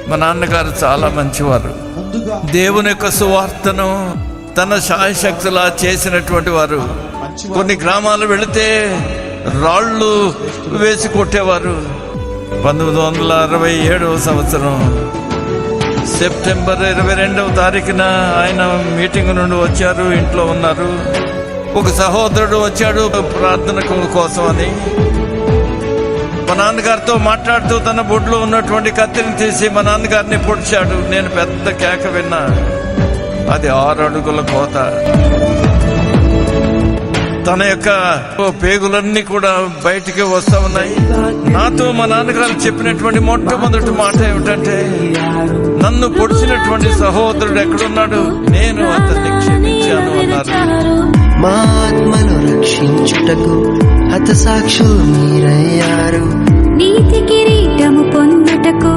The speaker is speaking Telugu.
మా నాన్నగారు చాలా మంచివారు. దేవుని యొక్క సువార్తను తన శాయశక్తులా చేసినటువంటి వారు. కొన్ని గ్రామాలు వెళితే రాళ్ళు వేసి కొట్టేవారు. 1967వ సంవత్సరం సెప్టెంబర్ 22వ తారీఖున ఆయన మీటింగ్ నుండి వచ్చారు. ఇంట్లో ఉన్నారు. ఒక సహోదరుడు వచ్చాడు ప్రార్థన కోసం అని. మా నాన్నగారితో మాట్లాడుతూ తన బొడ్లో ఉన్నటువంటి కత్తిని తీసి మా నాన్నగారిని పొడిచాడు. నేను పెద్ద కేక విన్నా. అది 6 అడుగుల కోత. తన యొక్క పేగులన్నీ కూడా బయటికి వస్తా ఉన్నాయి. నాతో మా నాన్నగారు చెప్పినటువంటి మొట్టమొదటి మాట ఏమిటంటే, నన్ను పొడిచినటువంటి సహోదరుడు ఎక్కడున్నాడు, నేను అతన్ని క్షమించాను అన్నారు. మా ఆత్మను రక్షించుటకు హతసాక్షులు మీరయ్యారు. నీతి కిరీటము పొందుటకు